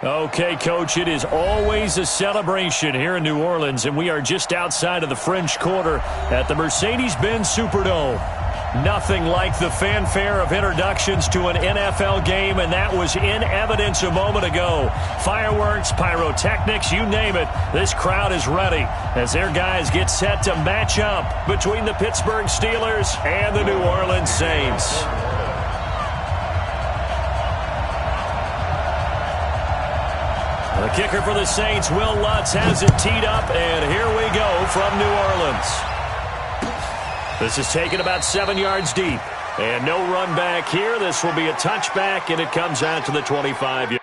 Okay, Coach, it is always a celebration here in New Orleans, and we are just outside of the French Quarter at the Mercedes-Benz Superdome. Nothing like the fanfare of introductions to an NFL game, and that was in evidence a moment ago. Fireworks, pyrotechnics, you name it. This crowd is ready as their guys get set to match up between the Pittsburgh Steelers and the New Orleans Saints. The kicker for the Saints, Will Lutz, has it teed up, and here we go from New Orleans. This is taken about 7 yards deep, and no run back here. This will be a touchback, and it comes out to the 25-yard.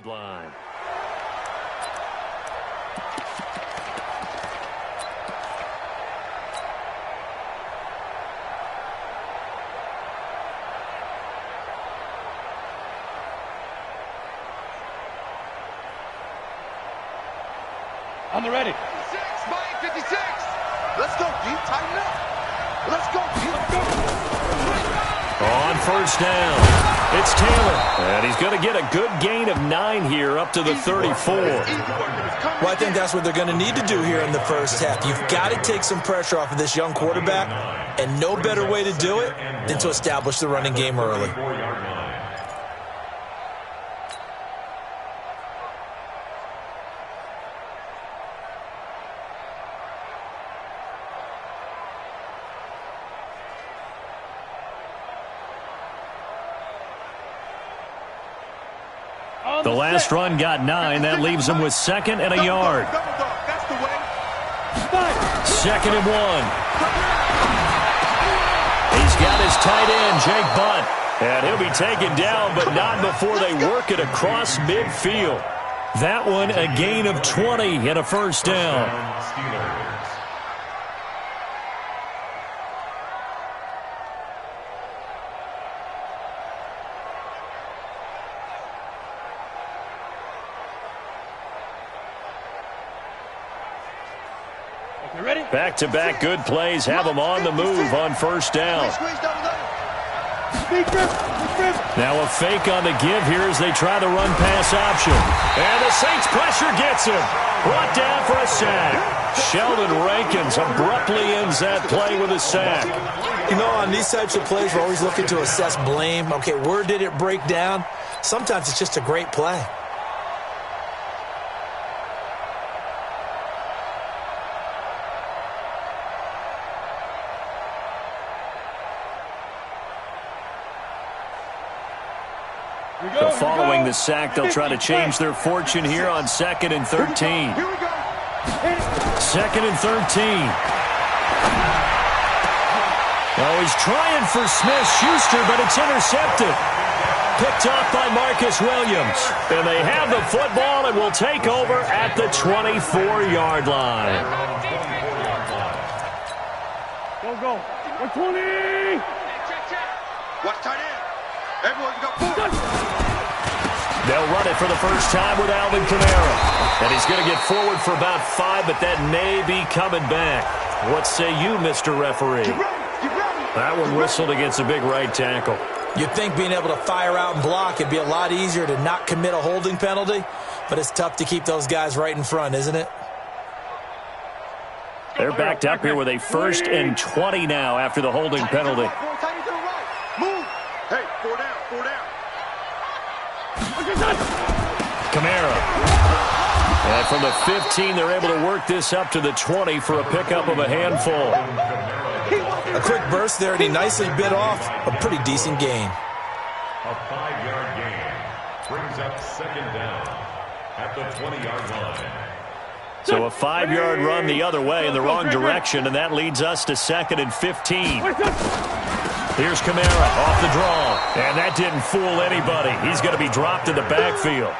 Line. On the ready. 56, Mike, 56. Let's go, deep, tighten up. Let's go, deep, let's go. On first down, it's Taylor, and he's going to get a good gain of 9 here up to the 34. Well, I think that's what they're going to need to do here in the first half. You've got to take some pressure off of this young quarterback, and no better way to do it than to establish the running game early. The last run got 9. That leaves him with 2nd and a yard. Second and 1. He's got his tight end, Jake Butt. And he'll be taken down, but not before they work it across midfield. That one a gain of 20 and a first down. Back-to-back good plays have them on the move on first down. Now a fake on the give here as they try the run-pass option. And the Saints pressure gets him. Brought down for a sack. Sheldon Rankins abruptly ends that play with a sack. You know, on these types of plays, we're always looking to assess blame. Okay, where did it break down? Sometimes it's just a great play. So following the sack, they'll try to change their fortune here on 2nd and 13. 2nd and 13. Oh, he's trying for Smith-Schuster, but it's intercepted. Picked off by Marcus Williams. And they have the football and will take over at the 24-yard line. Go. 120. Watch tight end. Everyone go forward. They'll run it for the first time with Alvin Kamara. And he's going to get forward for about 5, but that may be coming back. What say you, Mr. Referee? Get ready. That one whistled against a big right tackle. You'd think being able to fire out and block it'd be a lot easier to not commit a holding penalty, but it's tough to keep those guys right in front, isn't it? They're backed up here with a 1st and 20 now after the holding penalty. Move. Hey, 4 down. Kamara. And from the 15, they're able to work this up to the 20 for a pickup of a handful. A quick burst there, and he nicely bit off a pretty decent gain. A 5-yard gain brings up second down at the 20-yard line. So a 5-yard run the other way in the wrong direction, and that leads us to 2nd and 15. Here's Kamara off the draw, and that didn't fool anybody. He's going to be dropped in the backfield.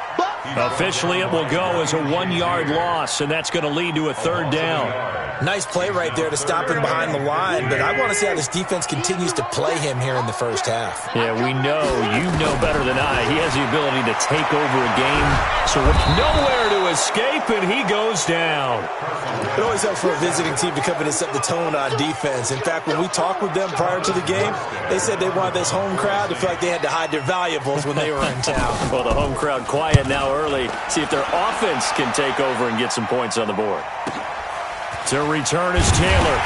Officially, it will go as a 1-yard loss, and that's going to lead to a 3rd down. Nice play right there to stop him behind the line, but I want to see how this defense continues to play him here in the first half. Yeah, we know, you know better than I, he has the ability to take over a game, so nowhere to escape, and he goes down. It always helps for a visiting team to come in and set the tone on defense. In fact, when we talked with them prior to the game, they said they wanted this home crowd to feel like they had to hide their valuables when they were in town. Well, the home crowd quiet now early. See if their offense can take over and get some points on the board. To return is Taylor.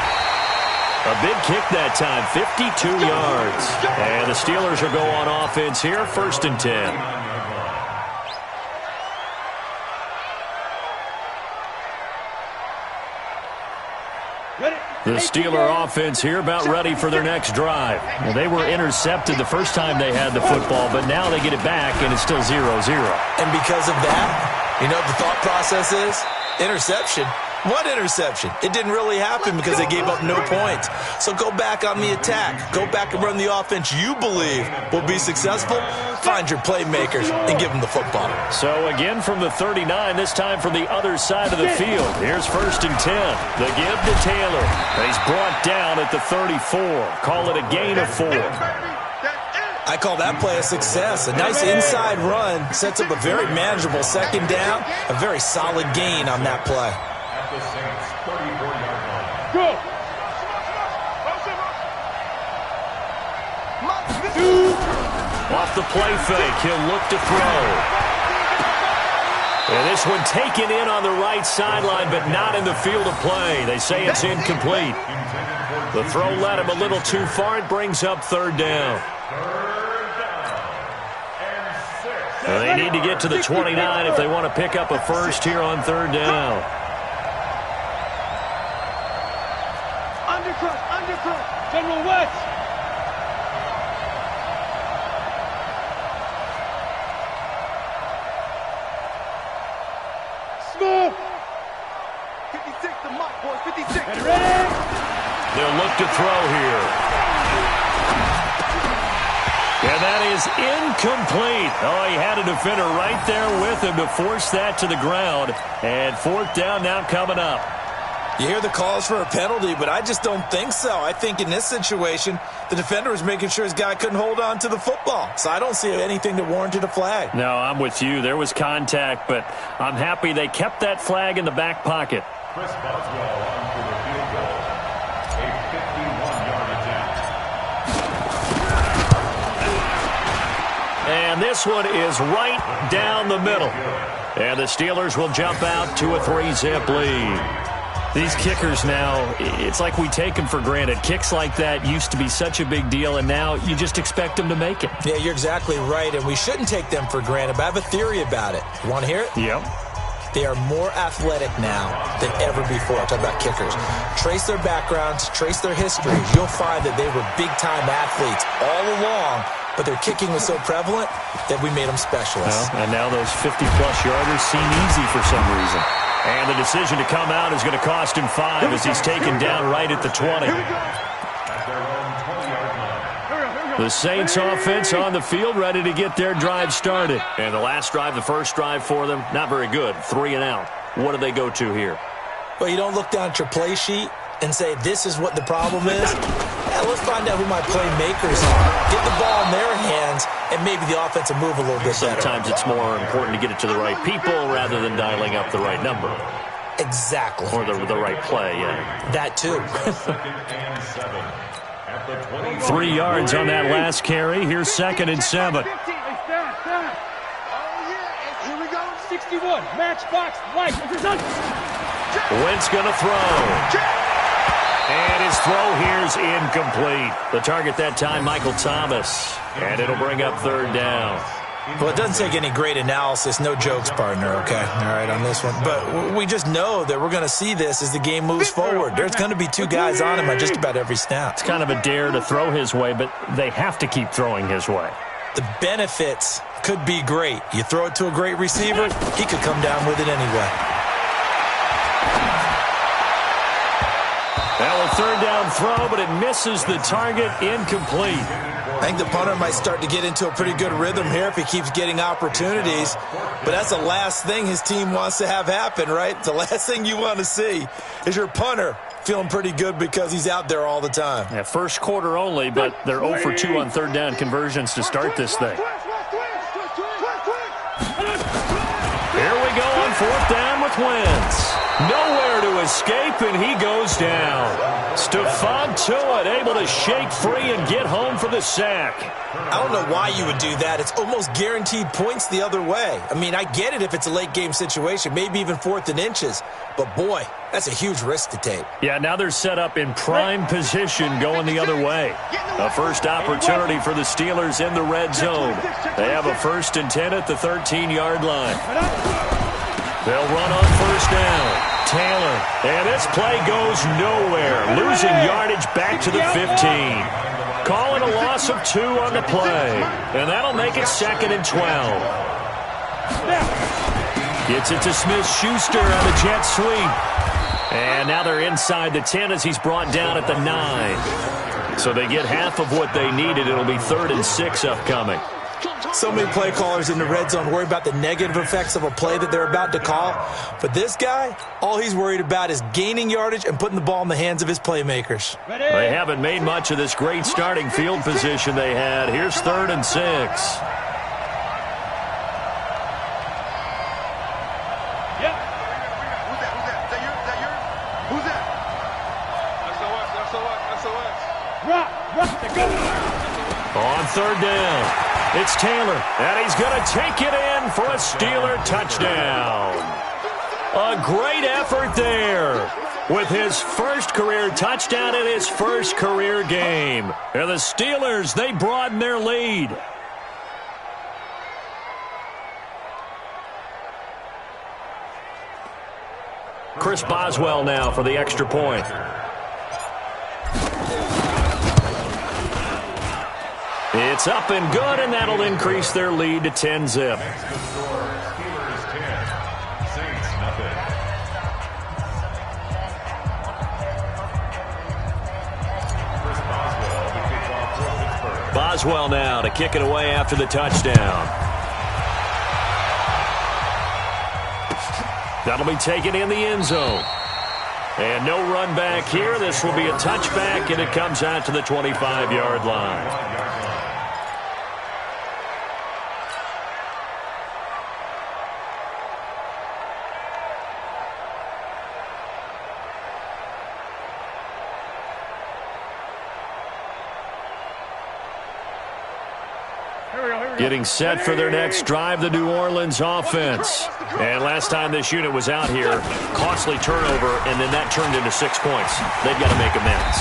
A big kick that time, 52 yards. And the Steelers will go on offense here, 1st and 10. The Steeler offense here about ready for their next drive. Well, they were intercepted the first time they had the football, but now they get it back, and it's still 0-0. And because of that, you know what the thought process is? Interception. What interception? It didn't really happen because they gave up no points. So go back on the attack. Go back and run the offense you believe will be successful. Find your playmakers and give them the football. So again from the 39, this time from the other side of the field. Here's 1st and 10. The give to Taylor. He's brought down at the 34. Call it a gain of 4. I call that play a success. A nice inside run sets up a very manageable 2nd down. A very solid gain on that play. The Saints 34-yard line. Go! Off the play fake, he'll look to throw. And this one taken in on the right sideline, but not in the field of play. They say it's incomplete. The throw led him a little too far. It brings up 3rd down. They need to get to the 29 if they want to pick up a first here on 3rd down. Undercut, General West. Smooth. 56 to Mike, boys, 56. Get ready. They'll look to throw here. And that is incomplete. Oh, he had a defender right there with him to force that to the ground. And 4th down now coming up. You hear the calls for a penalty, but I just don't think so. I think in this situation, the defender was making sure his guy couldn't hold on to the football. So I don't see anything that warranted a flag. No, I'm with you. There was contact, but I'm happy they kept that flag in the back pocket. Chris Boswell on for the field goal. A 51-yard attempt. And this one is right down the middle. And the Steelers will jump out to a 3-zip lead. These kickers now, it's like we take them for granted. Kicks like that used to be such a big deal, and now you just expect them to make it. Yeah, you're exactly right, and we shouldn't take them for granted, but I have a theory about it. You want to hear it? Yep. They are more athletic now than ever before. I'm talking about kickers. Trace their backgrounds, trace their history. You'll find that they were big-time athletes all along, but their kicking was so prevalent that we made them specialists. Well, and now those 50-plus yarders seem easy for some reason. And the decision to come out is going to cost him 5 as he's taken down right at the 20. The Saints offense on the field ready to get their drive started. And the last drive, the first drive for them, not very good. 3 and out. What do they go to here? Well, you don't look down at your play sheet and say, this is what the problem is. Yeah, let's find out who my playmakers are. Get the ball in their hands, and maybe the offense will move a little bit better. Sometimes it's more important to get it to the right people rather than dialing up the right number. Exactly. Or the right play, yeah. That too. 3 yards on that last carry. Here's 2nd and 7. Oh, yeah, here we go. 61, matchbox, light. Wentz going to throw. And his throw here's incomplete. The target that time, Michael Thomas. And it'll bring up 3rd down. Well, it doesn't take any great analysis. No jokes, partner, okay? All right, on this one. But we just know that we're going to see this as the game moves forward. There's going to be two guys on him at just about every snap. It's kind of a dare to throw his way, but they have to keep throwing his way. The benefits could be great. You throw it to a great receiver, he could come down with it anyway. Now a third down throw, but it misses the target, incomplete. I think the punter might start to get into a pretty good rhythm here if he keeps getting opportunities. But that's the last thing his team wants to have happen, right? The last thing you want to see is your punter feeling pretty good because he's out there all the time. Yeah, first quarter only, but they're 0 for 2 on third down conversions to start this thing. Here we go on fourth down with Wentz. Nowhere to escape, and he goes down. Stephon Tuitt able to shake free and get home for the sack. I don't know why you would do that. It's almost guaranteed points the other way. I mean, I get it if it's a late game situation, maybe even 4th and inches. But, boy, that's a huge risk to take. Yeah, now they're set up in prime position going the other way. A first opportunity for the Steelers in the red zone. They have a 1st and 10 at the 13-yard line. They'll run on first down. Taylor. And this play goes nowhere. Losing yardage back to the 15. Calling a loss of 2 on the play. And that'll make it 2nd and 12. Gets it to Smith-Schuster on the jet sweep. And now they're inside the 10 as he's brought down at the 9. So they get half of what they needed. It'll be 3rd and 6 upcoming. So many play callers in the red zone worry about the negative effects of a play that they're about to call. But this guy, all he's worried about is gaining yardage and putting the ball in the hands of his playmakers. They haven't made much of this great starting field position they had. Here's 3rd and 6. Yep. Who's that? Is that yours? Who's that? Rock, go. On third down, it's Taylor, and he's going to take it in for a Steeler touchdown. A great effort there with his first career touchdown in his first career game. And the Steelers, they broaden their lead. Chris Boswell now for the extra point. It's up and good, and that'll increase their lead to 10-zip. Next to score, Steelers 10, Saints nothing. Chris Boswell to kick off for Pittsburgh. Boswell now to kick it away after the touchdown. That'll be taken in the end zone. And no run back here. This will be a touchback, and it comes out to the 25-yard line. Getting set for their next drive, the New Orleans offense. And last time this unit was out here, costly turnover, and then that turned into 6 points. They've got to make amends.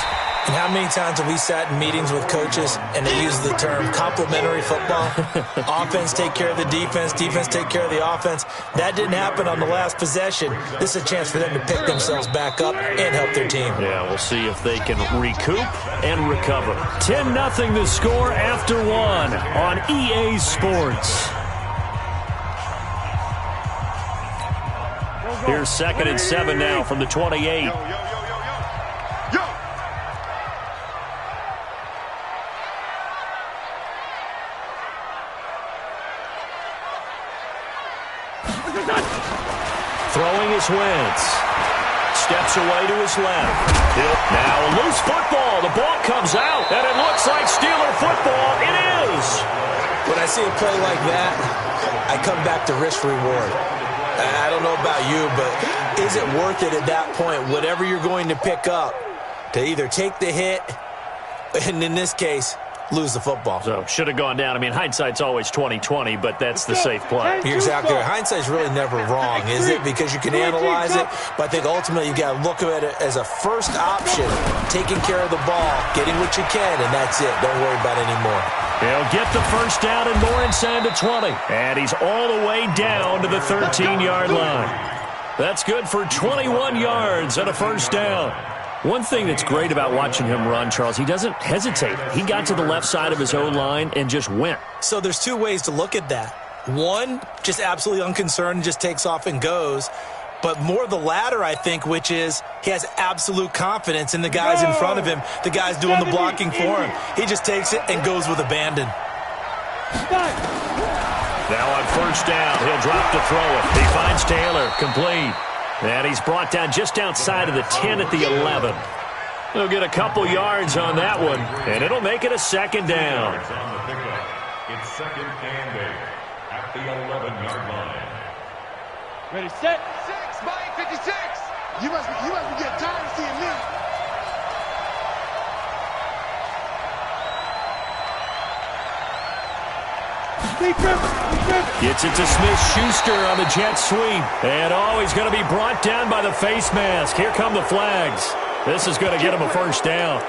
And how many times have we sat in meetings with coaches and they use the term complementary football? Offense take care of the defense, defense take care of the offense. That didn't happen on the last possession. This is a chance for them to pick themselves back up and help their team. Yeah, we'll see if they can recoup and recover. 10-0 the score after 1 on EA Sports. Here's 2nd and 7 now from the 28. Throwing is Wentz. Steps away to his left. Now a loose football. The ball comes out, and it looks like Steeler football. It is. When I see a play like that, I come back to risk reward. I don't know about you, but is it worth it at that point, whatever you're going to pick up, to either take the hit, and in this case, lose the football. So should have gone down. I mean, hindsight's always 20/20, but that's the safe play. You're exactly right. Hindsight's really never wrong, is it? Because you can analyze it, but I think ultimately you got to look at it as a first option, taking care of the ball, getting what you can, and that's it. Don't worry about it anymore. He'll get the first down and more inside the 20. And he's all the way down to the 13-yard line. That's good for 21 yards and a first down. One thing that's great about watching him run, Charles, he doesn't hesitate. He got to the left side of his O-line and just went. So there's two ways to look at that. One, just absolutely unconcerned, just takes off and goes. But more the latter, I think, which is he has absolute confidence in the guys in front of him, the guys doing the blocking for him. He just takes it and goes with abandon. Now on first down, he'll drop to throw it. He finds Taylor, complete. And he's brought down just outside of the 10 at the 11. He'll get a couple yards on that one, and it'll make it a second down. It's second and 8 at the 11-yard line. Ready, set. 6 by 56. You must be getting tired of seeing me. Gets it to Smith-Schuster on the jet sweep. And he's going to be brought down by the face mask. Here come the flags. This is going to get him a first down.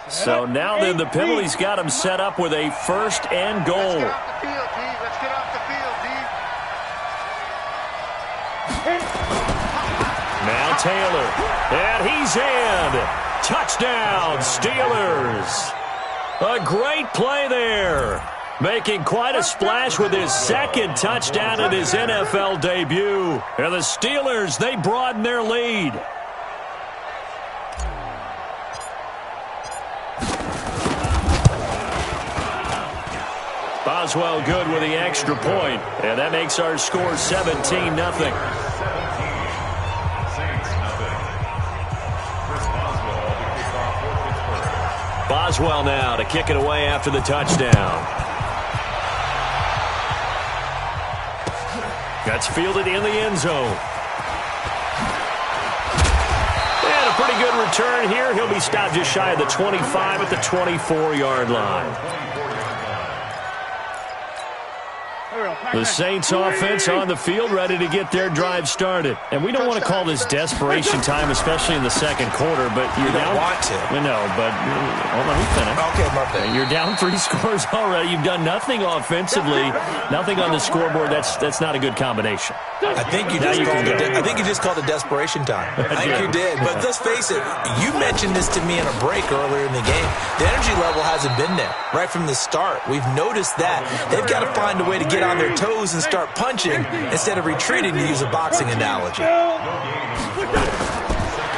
So now then the penalty's got him set up with a first and goal. Let's get off the field, D. Let's get off the field, D. Now Taylor. And he's in. Touchdown, Steelers. A great play there. Making quite a splash with his second touchdown in his NFL debut. And the Steelers, they broaden their lead. Boswell good with the extra point, and that makes our score 17-0. 17. Saints, nothing. Chris Boswell, the kickoff for Pittsburgh. Boswell now to kick it away after the touchdown. That's fielded in the end zone. And a pretty good return here. He'll be stopped just shy of the 25 at the 24-yard line. The Saints offense on the field ready to get their drive started. And we don't want to call this desperation time, especially in the second quarter, but you're down. You don't want to. No, but let me finish. Okay, my bad. You're down 3 scores already. You've done nothing offensively, nothing on the scoreboard. That's not a good combination. I think you just called it desperation time. I think you did. But let's face it, you mentioned this to me in a break earlier in the game. The energy level hasn't been there right from the start. We've noticed that. They've got to find a way to get on their toes and start punching instead of retreating, to use a boxing analogy.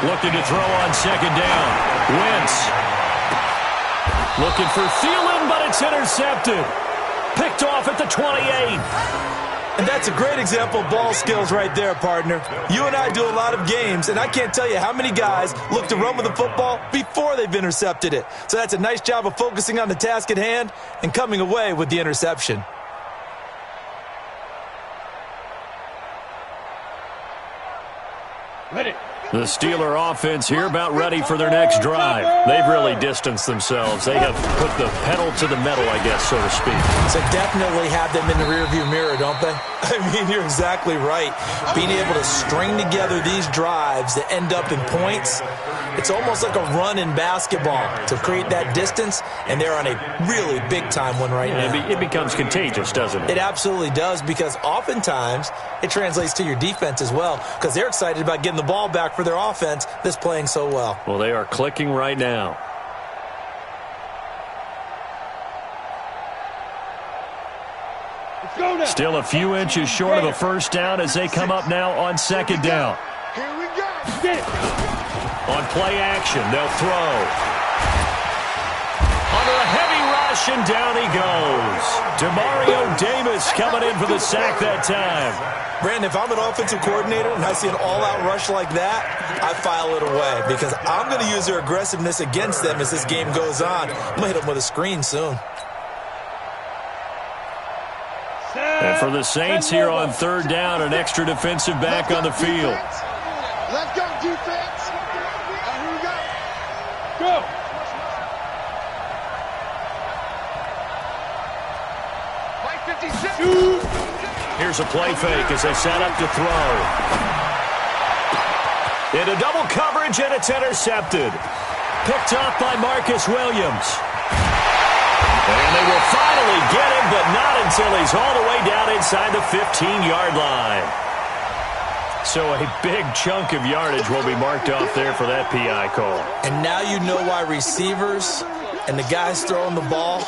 Looking to throw on second down. Wentz. Looking for Thielen, but it's intercepted. Picked off at the 28. And that's a great example of ball skills right there, partner. You and I do a lot of games, and I can't tell you how many guys look to run with the football before they've intercepted it. So that's a nice job of focusing on the task at hand and coming away with the interception. The Steeler offense here about ready for their next drive. They've really distanced themselves. They have put the pedal to the metal, I guess, so to speak. So definitely have them in the rearview mirror, don't they? I mean, you're exactly right. Being able to string together these drives that end up in points, it's almost like a run in basketball to create that distance, and they're on a really big-time one right now. It becomes contagious, doesn't it? It absolutely does, because oftentimes it translates to your defense as well, because they're excited about getting the ball back for their offense that's playing so well. Well, they are clicking right now. Still a few inches short of a first down as they come up now on second down. Here we go. On play action, they'll throw. Under a heavy rush, rush, and down he goes. Demario Davis coming in for the sack that time. Brandon, if I'm an offensive coordinator and I see an all-out rush like that, I file it away because I'm going to use their aggressiveness against them as this game goes on. I'm going to hit them with a screen soon. And for the Saints here on third down, an extra defensive back on the field. Let's go, defense. Here we go. Go. Right 56. Here's a play fake as they set up to throw. Into double coverage, and it's intercepted. Picked off by Marcus Williams. And they will finally get him, but not until he's all the way down inside the 15-yard line. So a big chunk of yardage will be marked off there for that PI call. And now you know why receivers and the guys throwing the ball,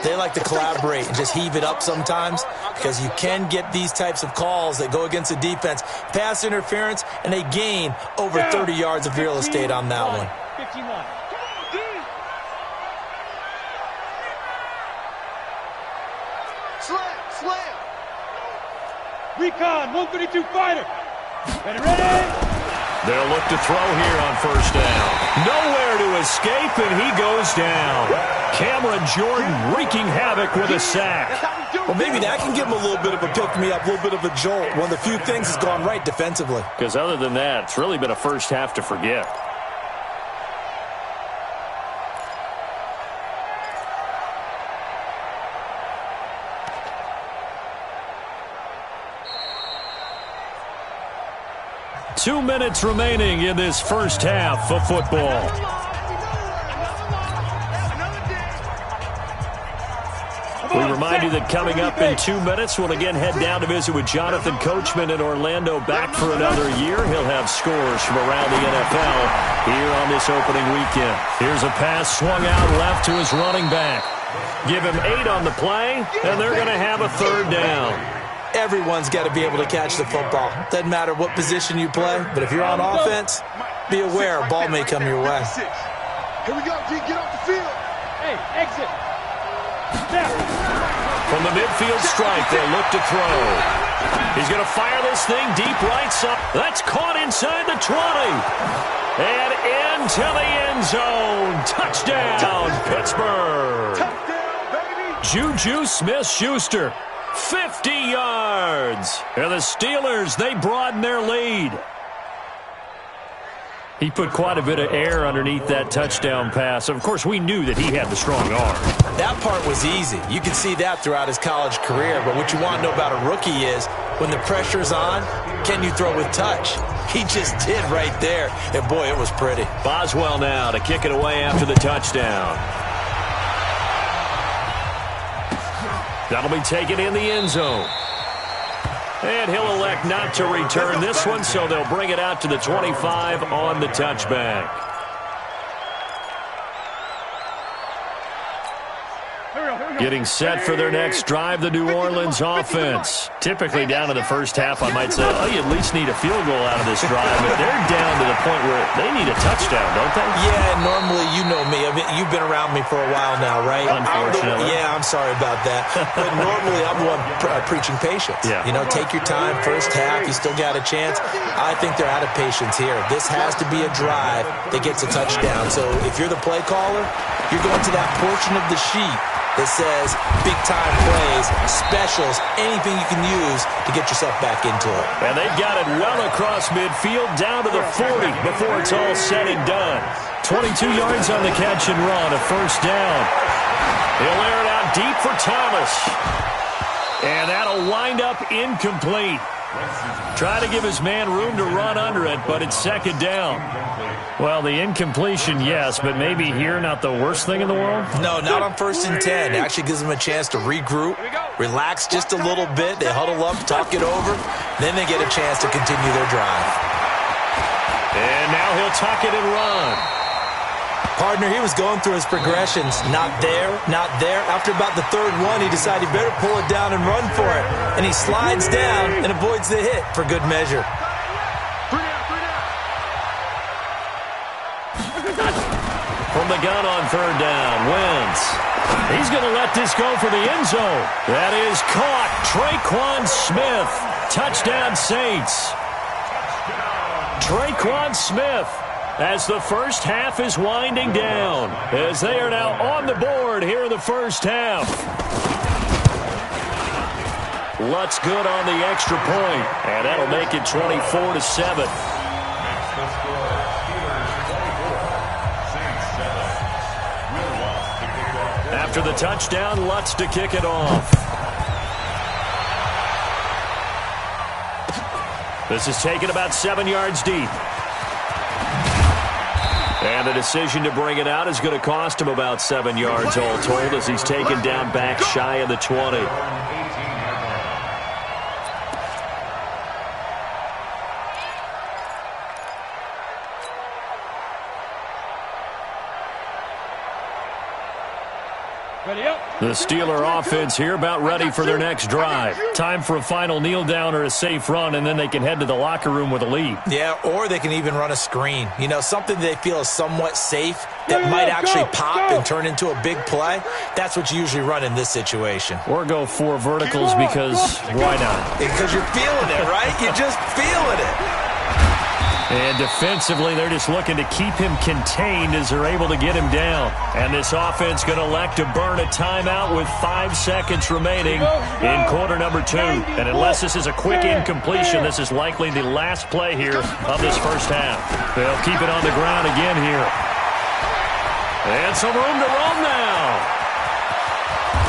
they like to collaborate and just heave it up sometimes because you can get these types of calls that go against the defense. Pass interference, and they gain over 30 yards of real estate on that one. 15-1. Slam. Recon, 132 fighter. Ready? They'll look to throw here on first down. Nowhere to escape, and he goes down. Cameron Jordan wreaking havoc with a sack. Well, maybe that can give him a little bit of a pick-me-up, a little bit of a jolt. One of the few things has gone right defensively. Because other than that, it's really been a first half to forget. Two minutes remaining in this first half of football. We remind you that coming up in 2 minutes, we'll again head down to visit with Jonathan Coachman in Orlando, back for another year. He'll have scores from around the NFL here on this opening weekend. Here's a pass swung out left to his running back. Give him 8 on the play, and they're going to have a third down. Everyone's got to be able to catch the football. Doesn't matter what position you play, but if you're on offense, be aware a ball may come your way. Here we go, G. Get off the field. Hey, exit. Step. From the midfield strike, they'll look to throw. He's going to fire this thing deep right side. That's caught inside the 20. And into the end zone. Touchdown, Pittsburgh. Touchdown, baby. Juju Smith-Schuster. 50 yards. And the Steelers, they broaden their lead. He put quite a bit of air underneath that touchdown pass. Of course, we knew that he had the strong arm. That part was easy. You can see that throughout his college career. But what you want to know about a rookie is when the pressure's on, can you throw with touch? He just did right there. And, boy, it was pretty. Boswell now to kick it away after the touchdown. That'll be taken in the end zone. And he'll elect not to return this one, so they'll bring it out to the 25 on the touchback. Getting set for their next drive, the New Orleans offense. Typically down in the first half, I might say, oh, you at least need a field goal out of this drive. But they're down to the point where they need a touchdown, don't they? Yeah, normally, you know me. I mean, you've been around me for a while now, right? Unfortunately. I'm sorry about that. But normally, I'm the one preaching patience. Yeah. You know, take your time. First half, you still got a chance. I think they're out of patience here. This has to be a drive that gets a touchdown. So if you're the play caller, you're going to that portion of the sheet that says big-time plays, specials, anything you can use to get yourself back into it. And they've got it well across midfield, down to the 40 before it's all said and done. 22 yards on the catch and run, a first down. He'll air it out deep for Thomas. And that'll wind up incomplete. Try to give his man room to run under it, but it's second down. Well, the incompletion, yes, but maybe here not the worst thing in the world? No, not on 1st and 10. It actually gives them a chance to regroup, relax just a little bit. They huddle up, talk it over. Then they get a chance to continue their drive. And now he'll tuck it and run. Partner, he was going through his progressions. Not there, not there. After about the third one, he decided he better pull it down and run for it. And he slides down and avoids the hit for good measure. From the gun on third down, Wentz He's going to let this go for the end zone. That is caught. Traquan Smith. Touchdown, Saints. Traquan Smith, as the first half is winding down, as they are now on the board here in the first half. Lutz good on the extra point, and that'll make it 24-7. After the touchdown, Lutz to kick it off. This is taken about 7 yards deep. And the decision to bring it out is going to cost him about 7 yards all told, as he's taken down back shy of the 20. The Steeler offense here about ready for their next drive. Time for a final kneel down or a safe run, and then they can head to the locker room with a lead. Yeah, or they can even run a screen. You know, something they feel is somewhat safe that might actually pop and turn into a big play. That's what you usually run in this situation. Or go 4 verticals because why not? Because you're feeling it, right? You're just feeling it. And defensively, they're just looking to keep him contained as they're able to get him down. And this offense going to elect to burn a timeout with 5 seconds remaining in quarter number 2. And unless this is a quick incompletion, this is likely the last play here of this first half. They'll keep it on the ground again here. And some room to roam now.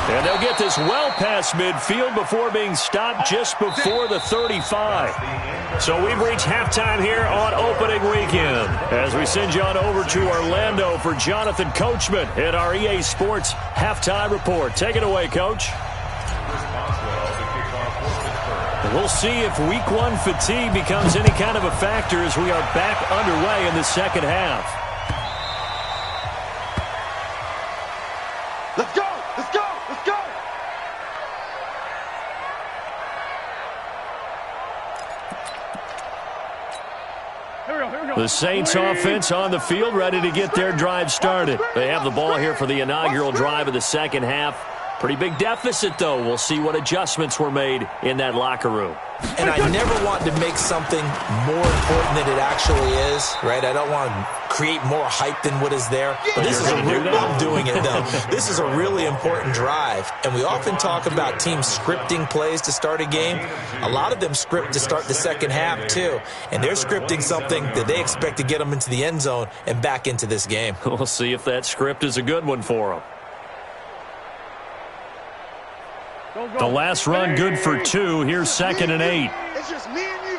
And they'll get this well past midfield before being stopped just before the 35. So we've reached halftime here on opening weekend as we send you on over to Orlando for Jonathan Coachman at our EA Sports Halftime Report. Take it away, Coach. We'll see if Week 1 fatigue becomes any kind of a factor as we are back underway in the second half. Let's go! Let's go! Let's go! The Saints offense on the field, ready to get their drive started. They have the ball here for the inaugural drive of the second half. Pretty big deficit, though. We'll see what adjustments were made in that locker room. And I never want to make something more important than it actually is, right? I don't want to create more hype than what is there. But this is I'm doing it, though. This is a really important drive. And we often talk about teams scripting plays to start a game. A lot of them script to start the second half, too. And they're scripting something that they expect to get them into the end zone and back into this game. We'll see if that script is a good one for them. The last run good for 2. Here's 2nd and 8. It's just me and you.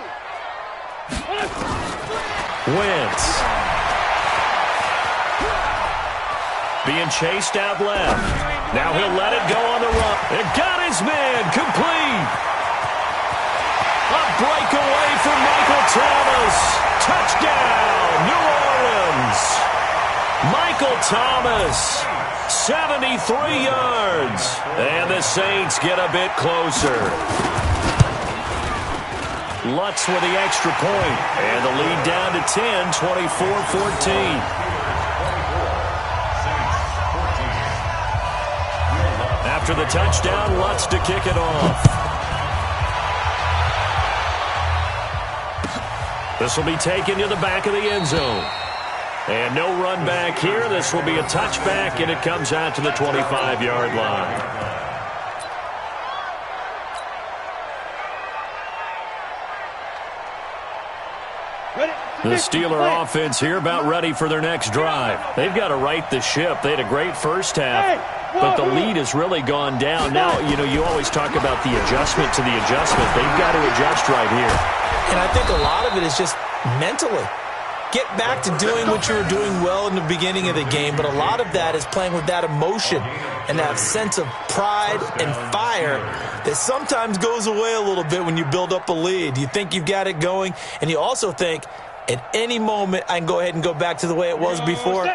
Wentz. Being chased out left. Now he'll let it go on the run. It got his man. Complete. A breakaway from Michael Thomas. Touchdown, New Orleans. Michael Thomas. 73 yards. And the Saints get a bit closer. Lutz with the extra point. And the lead down to 10, 24-14. After the touchdown, Lutz to kick it off. This will be taken to the back of the end zone. And no run back here. This will be a touchback, and it comes out to the 25-yard line. The Steeler offense here about ready for their next drive. They've got to right the ship. They had a great first half, but the lead has really gone down. Now, you know, you always talk about the adjustment to the adjustment. They've got to adjust right here. And I think a lot of it is just mentally. Get back to doing what you were doing well in the beginning of the game, but a lot of that is playing with that emotion and that sense of pride and fire that sometimes goes away a little bit when you build up a lead. You think you've got it going, and you also think at any moment I can go ahead and go back to the way it was before.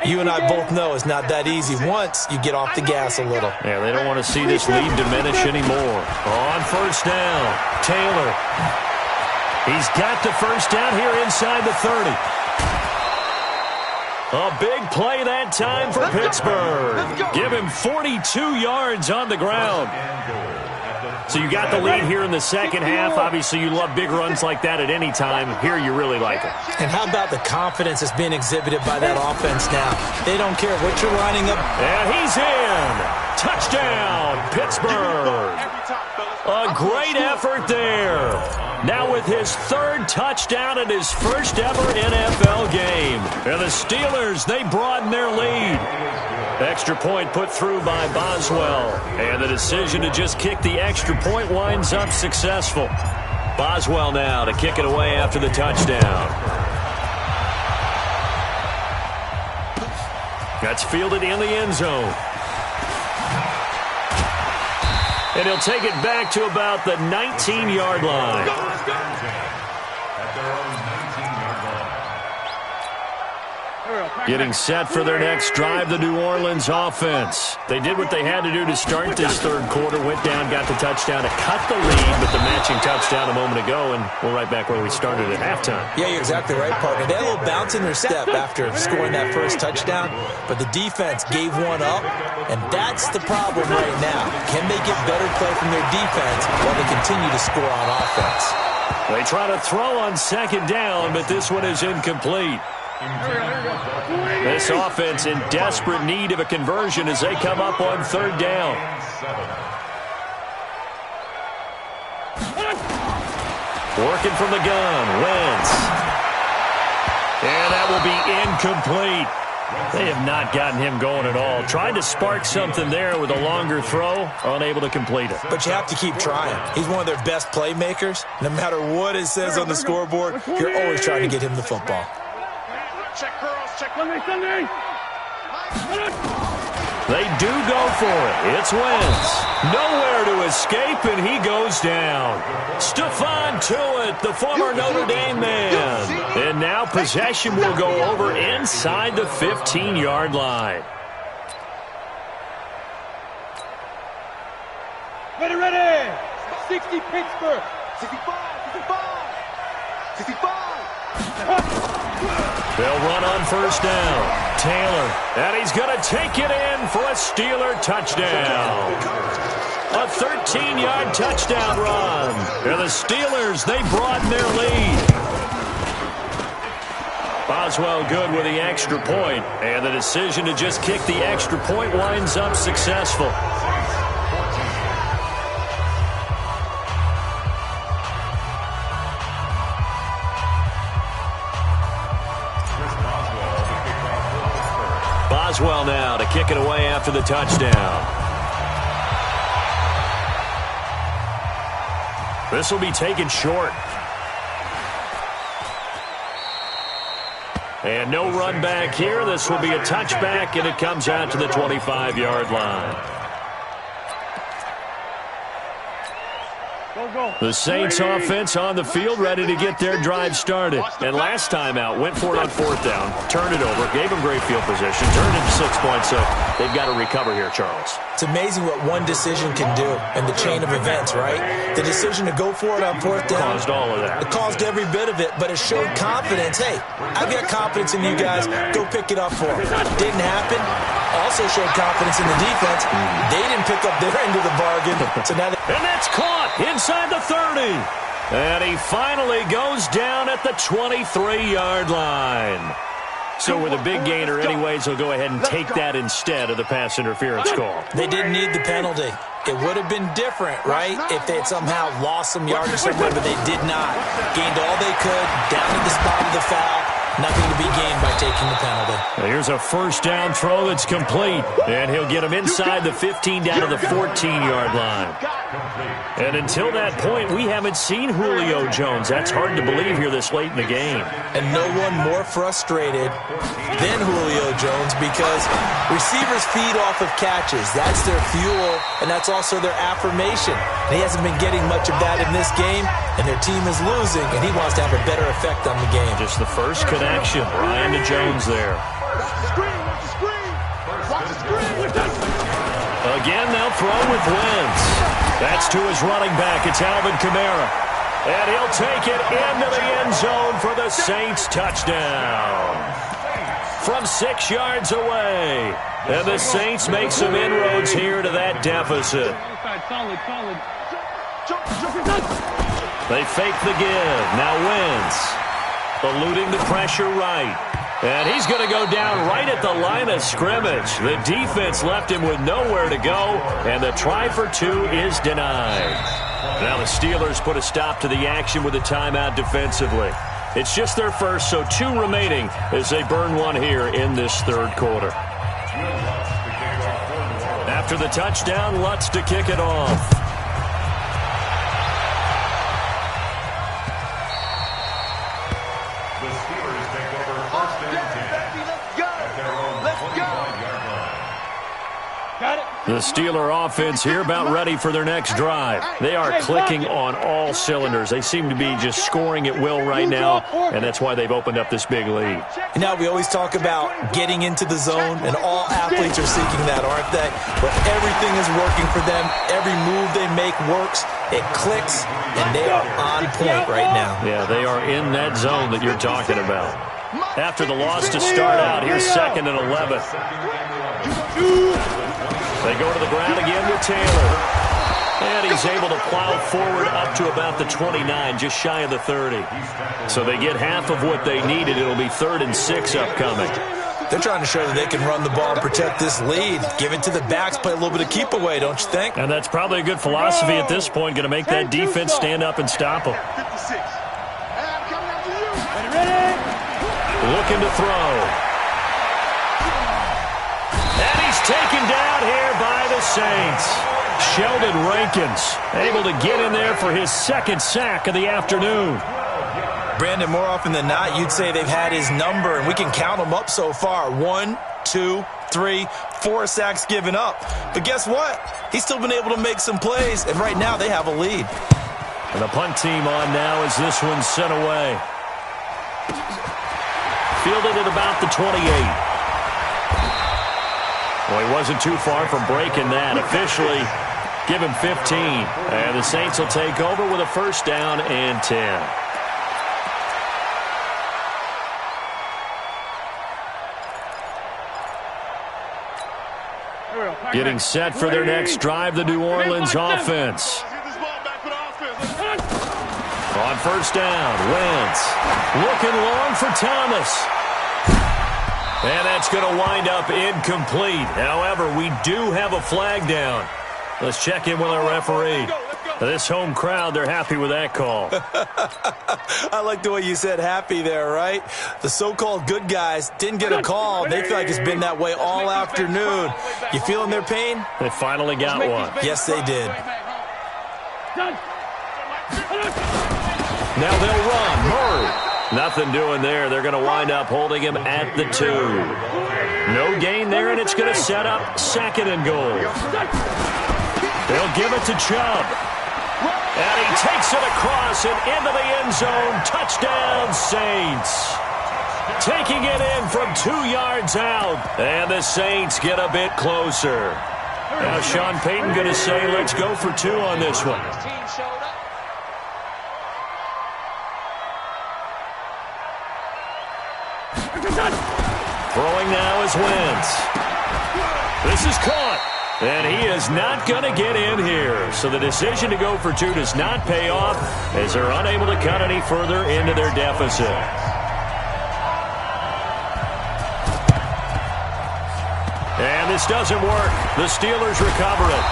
You and I both know it's not that easy once you get off the gas a little. Yeah, they don't want to see this lead diminish anymore. On first down, Taylor. He's got the first down here inside the 30. A big play that time for Pittsburgh. Give him 42 yards on the ground. So you got the lead here in the second half. Obviously, you love big runs like that at any time. Here, you really like it. And how about the confidence that's being exhibited by that offense now? They don't care what you're lining up. And he's in. Touchdown, Pittsburgh. A great effort there. Now with his third touchdown in his first ever NFL game. And the Steelers, they broaden their lead. Extra point put through by Boswell. And the decision to just kick the extra point winds up successful. Boswell now to kick it away after the touchdown. That's fielded in the end zone. And he'll take it back to about the 19-yard line. Getting set for their next drive, the New Orleans offense. They did what they had to do to start this third quarter. Went down, got the touchdown to cut the lead, but the matching touchdown a moment ago, and we're right back where we started at halftime. Yeah, you're exactly right, partner. They had a little bounce in their step after scoring that first touchdown, but the defense gave one up, and that's the problem right now. Can they get better play from their defense while they continue to score on offense? They try to throw on second down, but this one is incomplete. This offense in desperate need of a conversion as they come up on third down. Working from the gun, Wentz. And that will be incomplete. They have not gotten him going at all. Tried to spark something there with a longer throw, unable to complete it. But you have to keep trying. He's one of their best playmakers. No matter what it says on the scoreboard, you're always trying to get him the football. Check girls, check. They do go for it. It's Wentz. Nowhere to escape, and he goes down. Stephon Tuitt, the former Notre Dame man. And now possession will go over inside the 15-yard line. Ready. 60 Pittsburgh. 65. They'll run on first down. Taylor, and he's going to take it in for a Steeler touchdown. A 13-yard touchdown run. And the Steelers, they broaden their lead. Boswell good with the extra point, and the decision to just kick the extra point winds up successful. Boswell now to kick it away after the touchdown. This will be taken short. And no run back here. This will be a touchback, and it comes out to the 25-yard line. The Saints offense on the field, ready to get their drive started. And last time out, went for it on fourth down, turned it over, gave them great field position, turned it to 6 points, so they've got to recover here, Charles. It's amazing what one decision can do in the chain of events, right? The decision to go for it on fourth down. Caused all of that. It caused every bit of it, but it showed confidence. Hey, I've got confidence in you guys. Go pick it up for them. Didn't happen. Also showed confidence in the defense. They didn't pick up their end of the bargain. So now and that's caught inside the 30. And he finally goes down at the 23-yard line. So with a big gainer anyways, he'll go ahead and take that instead of the pass interference call. They didn't need the penalty. It would have been different, right, if they had somehow lost some yardage somewhere, but they did not. Gained all they could, down to the spot of the foul. Nothing to be gained by taking the penalty. Now here's a first down throw that's complete. And he'll get him inside the 15 down to the 14-yard line. And until that point, we haven't seen Julio Jones. That's hard to believe here this late in the game. And no one more frustrated than Julio Jones because receivers feed off of catches. That's their fuel, and that's also their affirmation. And he hasn't been getting much of that in this game, and their team is losing, and he wants to have a better effect on the game. Just the first connection. Ryan to Jones there. Again, they'll throw with Wentz. That's to his running back. It's Alvin Kamara. And he'll take it into the end zone for the Saints touchdown. from 6 yards away. And the Saints make some inroads here to that deficit. They fake the give. Now Wentz eluding the pressure right. And he's going to go down right at the line of scrimmage. The defense left him with nowhere to go, and the try for 2 is denied. Now the Steelers put a stop to the action with a timeout defensively. It's just their first, so 2 remaining as they burn one here in this third quarter. After the touchdown, Lutz to kick it off. The Steeler offense here about ready for their next drive. They are clicking on all cylinders. They seem to be just scoring at will right now, and that's why they've opened up this big lead. And now we always talk about getting into the zone, and all athletes are seeking that, aren't they? But everything is working for them. Every move they make works. It clicks, and they are on point right now. Yeah, they are in that zone that you're talking about. After the loss to start out, here's 2nd and 11. They go to the ground again with Taylor. And he's able to plow forward up to about the 29, just shy of the 30. So they get half of what they needed. It'll be 3rd and 6 upcoming. They're trying to show that they can run the ball and protect this lead. Give it to the backs, play a little bit of keep away, don't you think? And that's probably a good philosophy at this point, going to make that defense stand up and stop them. Looking to throw. And he's taken down here by the Saints. Sheldon Rankins able to get in there for his 2nd sack of the afternoon. Brandon, more often than not, you'd say they've had his number, and we can count them up so far. 1, 2, 3, 4 sacks given up. But guess what? He's still been able to make some plays, and right now they have a lead. And the punt team on now as this one's sent away. Fielded at about the 28. Well, he wasn't too far from breaking that. Officially, give him 15. And the Saints will take over with a 1st down and 10. Getting set for their next drive, the New Orleans offense. On 1st down, Wentz looking long for Thomas. And that's going to wind up incomplete. However, we do have a flag down. Let's check in with our referee. This home crowd, they're happy with that call. I like the way you said happy there, right? The so-called good guys didn't get a call. They feel like it's been that way all afternoon. You feeling their pain? They finally got one. Yes, they did. Now they'll run. Murray. Nothing doing there. They're going to wind up holding him at the 2. No gain there, and it's going to set up 2nd and goal. They'll give it to Chubb. And he takes it across and into the end zone. Touchdown, Saints. Taking it in from 2 yards out. And the Saints get a bit closer. Now Sean Payton going to say, let's go for 2 on this one. Throwing now is Wentz. This is caught. And he is not going to get in here. So the decision to go for 2 does not pay off as they're unable to cut any further into their deficit. And this doesn't work. The Steelers recover it.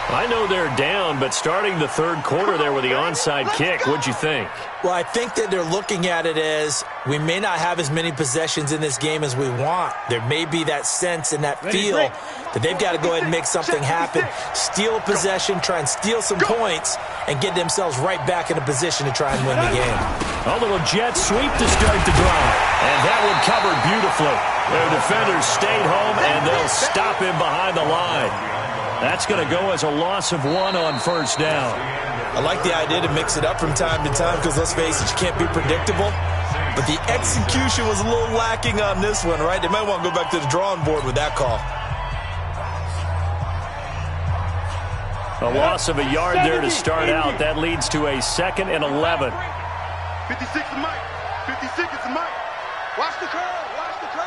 I know they're down, but starting the third quarter there with the onside kick, what'd you think? Well, I think that they're looking at it as we may not have as many possessions in this game as we want. There may be that sense and that feel that they've got to go ahead and make something happen, steal a possession, try and steal some points, and get themselves right back in a position to try and win the game. A little jet sweep to start the drive. And that one covered beautifully. Their defenders stayed home, and they'll stop him behind the line. That's going to go as a loss of 1 on first down. I like the idea to mix it up from time to time because, let's face it, you can't be predictable. But the execution was a little lacking on this one, right? They might want to go back to the drawing board with that call. A loss of a yard there to start out. That leads to a 2nd and 11. 56 to Mike. 56 is Mike. Watch the curve. Watch the curve.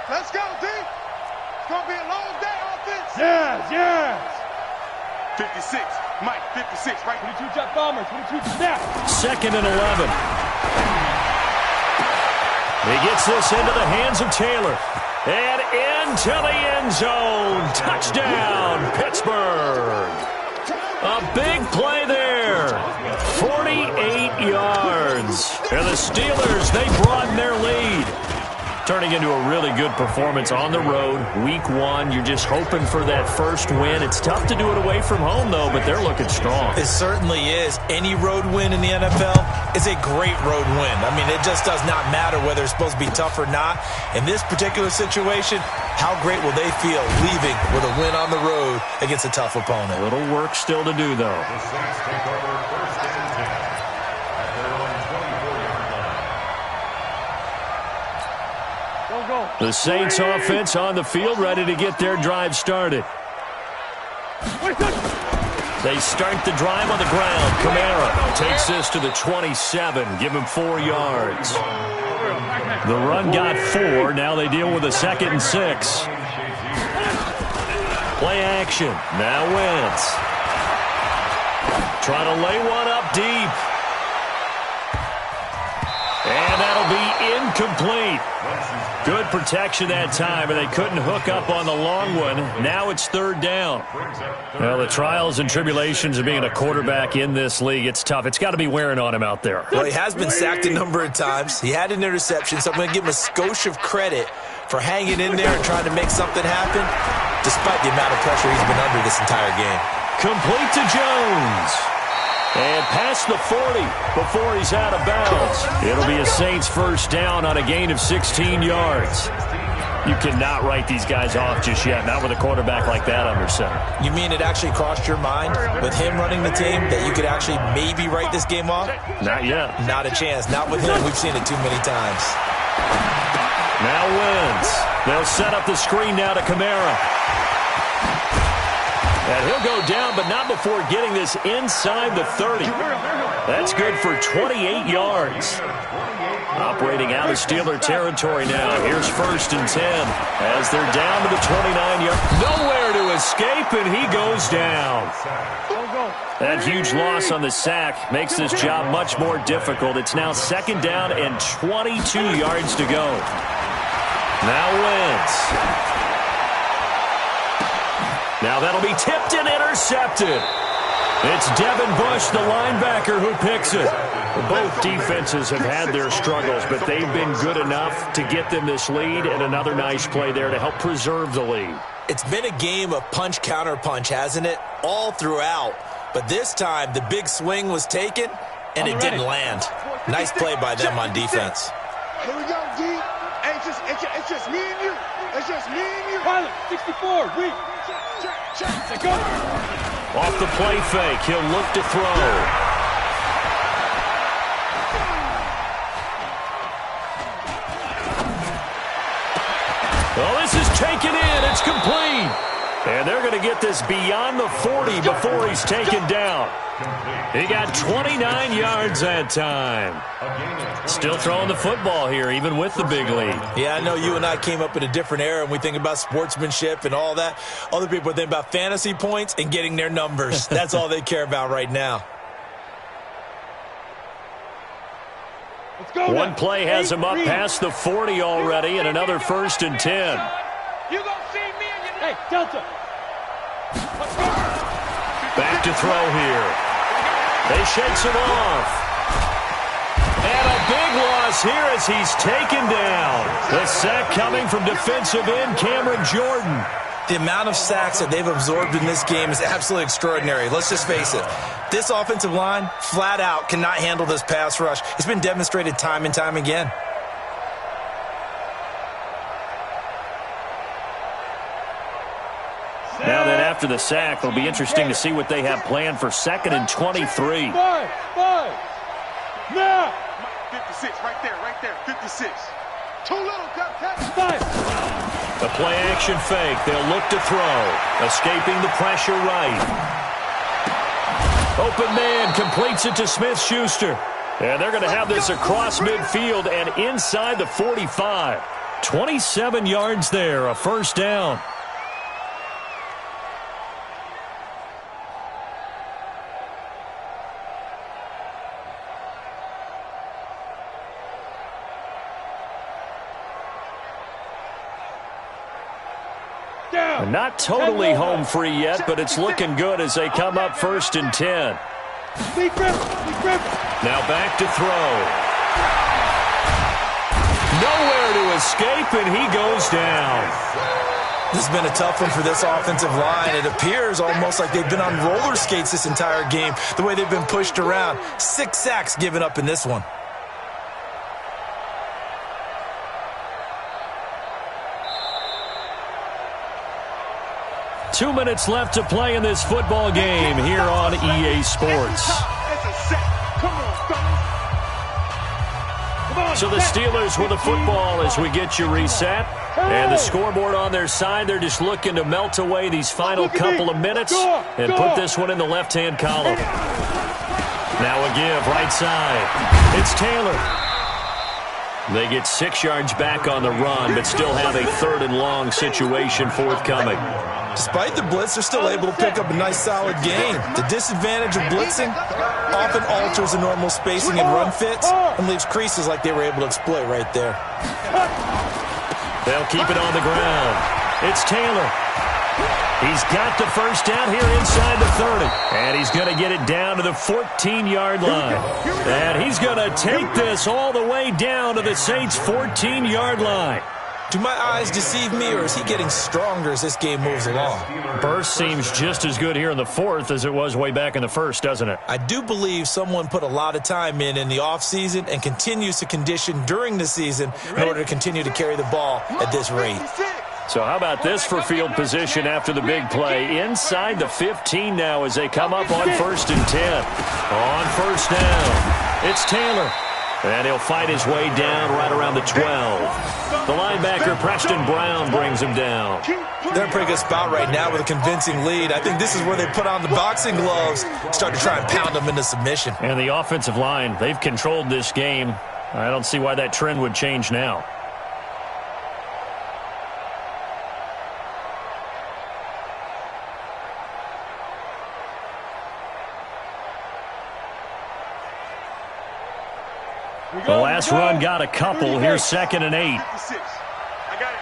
Let's go, D. It's going to be a long day, offense. Yes. 56. Mike, 56, right? 22 jet bomber, 22 snap. 2nd and 11. He gets this into the hands of Taylor. And into the end zone. Touchdown, Pittsburgh. A big play there. 48 yards. And the Steelers, they broaden their lead. Turning into a really good performance on the road. Week 1, you're just hoping for that first win. It's tough to do it away from home, though, but they're looking strong. It certainly is. Any road win in the NFL is a great road win. I mean, it just does not matter whether it's supposed to be tough or not. In this particular situation, how great will they feel leaving with a win on the road against a tough opponent? A little work still to do, though. The Saints take over 1st and 10 at their own 24-yard line. Go. The Saints offense on the field, ready to get their drive started. They start the drive on the ground. Kamara takes this to the 27. Give him 4 yards. The run got 4. Now they deal with a 2nd and 6. Play action. Now Wentz. Trying to lay one up deep. And that'll be incomplete. Good protection that time, and they couldn't hook up on the long one. Now it's 3rd down. Well, the trials and tribulations of being a quarterback in this league, it's tough. It's got to be wearing on him out there. Well, he has been sacked a number of times. He had an interception, so I'm going to give him a skosh of credit for hanging in there and trying to make something happen, despite the amount of pressure he's been under this entire game. Complete to Jones. And past the 40 before he's out of bounds. It'll be a Saints first down on a gain of 16 yards. You cannot write these guys off just yet, not with a quarterback like that under center. You mean it actually crossed your mind with him running the team that you could actually maybe write this game off? Not yet. Not a chance. Not with him. We've seen it too many times. Now Wentz. They'll set up the screen now to Kamara. And he'll go down, but not before getting this inside the 30. That's good for 28 yards. Operating out of Steeler territory now. Here's 1st and 10 as they're down to the 29-yard. Nowhere to escape, and he goes down. That huge loss on the sack makes this job much more difficult. It's now 2nd down and 22 yards to go. Now Wentz. Now that'll be tipped and intercepted. It's Devin Bush, the linebacker, who picks it. Both defenses have had their struggles, but they've been good enough to get them this lead, and another nice play there to help preserve the lead. It's been a game of punch-counter-punch, hasn't it? All throughout. But this time, the big swing was taken, and it didn't land. Nice play by them on defense. Here we go, D. Hey, it's just me and you. It's just me and you. Pilot, 64, weak. Check. Go. Off the play fake, he'll look to throw. Well, this is taken in. It's complete. And they're going to get this beyond the 40 before he's taken down. He got 29 yards that time. Still throwing the football here, even with the big lead. Yeah, I know you and I came up in a different era, and we think about sportsmanship and all that. Other people think about fantasy points and getting their numbers. That's all they care about right now. Let's go. One play has him up past the 40 already, and another 1st and 10. You gonna see me and your hey, Delta. Back to throw here. They shakes him off. And a big loss here as he's taken down. The sack coming from defensive end Cameron Jordan. The amount of sacks that they've absorbed in this game is absolutely extraordinary. Let's just face it. This offensive line, flat out, cannot handle this pass rush. It's been demonstrated time and time again. Now then, after the sack, it'll be interesting to see what they have planned for 2nd and 23. Five. Now. 56, right there, 56. Too little, Captain. 5. A play action fake. They'll look to throw. Escaping the pressure right. Open man completes it to Smith-Schuster. And they're going to have this across midfield and inside the 45. 27 yards there, a first down. Not totally home free yet, but it's looking good as they come up 1st and 10. Now back to throw. Nowhere to escape, and he goes down. This has been a tough one for this offensive line. It appears almost like they've been on roller skates this entire game, the way they've been pushed around. 6 sacks given up in this one. Two minutes left to play in this football game here on EA Sports. So the Steelers with the football as we get you reset. And the scoreboard on their side, they're just looking to melt away these final couple of minutes and put this one in the left-hand column. Now a give right side. It's Taylor. They get 6 yards back on the run, but still have a 3rd and long situation forthcoming. Despite the blitz, they're still able to pick up a nice, solid gain. The disadvantage of blitzing often alters the normal spacing and run fits and leaves creases like they were able to exploit right there. They'll keep it on the ground. It's Taylor. He's got the first down here inside the 30. And he's going to get it down to the 14-yard line. And he's going to take this all the way down to the Saints' 14-yard line. Do my eyes deceive me, or is he getting stronger as this game moves along? Burst seems just as good here in the 4th as it was way back in the 1st, doesn't it? I do believe someone put a lot of time in the offseason and continues to condition during the season in order to continue to carry the ball at this rate. So how about this for field position after the big play? Inside the 15 now as they come up on 1st and 10. On 1st down, it's Taylor. And he'll fight his way down right around the 12. The linebacker, Preston Brown, brings him down. They're in a pretty good spot right now with a convincing lead. I think this is where they put on the boxing gloves, start to try and pound them into submission. And the offensive line, they've controlled this game. I don't see why that trend would change now. The last run got a couple. Here's 2nd and 8. I got it.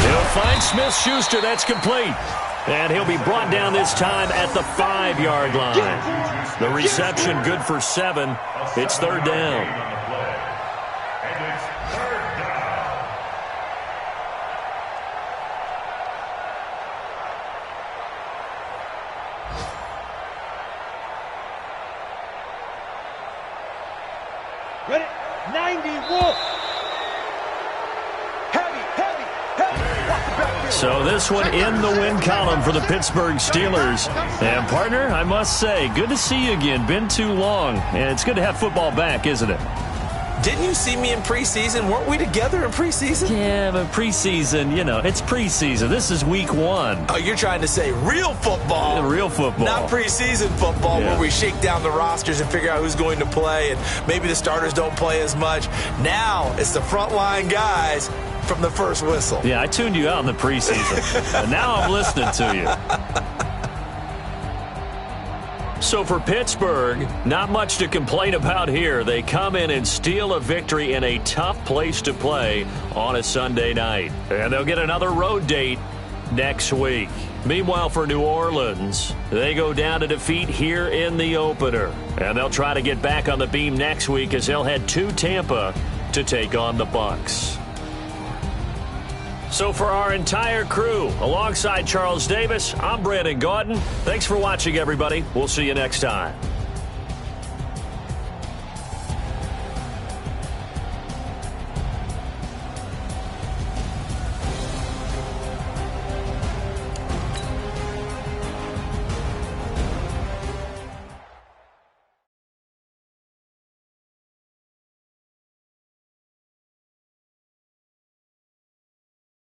He'll find Smith-Schuster. That's complete. And he'll be brought down this time at the 5-yard line. The reception good for 7. It's 3rd down. And it's 3rd down. Ready? 91. So this one in the win column for the Pittsburgh Steelers. And, partner, I must say, good to see you again. Been too long. And it's good to have football back, isn't it? Didn't you see me in preseason? Weren't we together in preseason? Yeah, but preseason, you know, it's preseason. This is week 1. Oh, you're trying to say real football. Yeah, real football. Not preseason football where we shake down the rosters and figure out who's going to play, and maybe the starters don't play as much. Now it's the frontline guys from the first whistle. Yeah, I tuned you out in the preseason. And now I'm listening to you. So for Pittsburgh, not much to complain about here. They come in and steal a victory in a tough place to play on a Sunday night. And they'll get another road date next week. Meanwhile, for New Orleans, they go down to defeat here in the opener. And they'll try to get back on the beam next week as they'll head to Tampa to take on the Bucs. So for our entire crew, alongside Charles Davis, I'm Brandon Gaudin. Thanks for watching, everybody. We'll see you next time.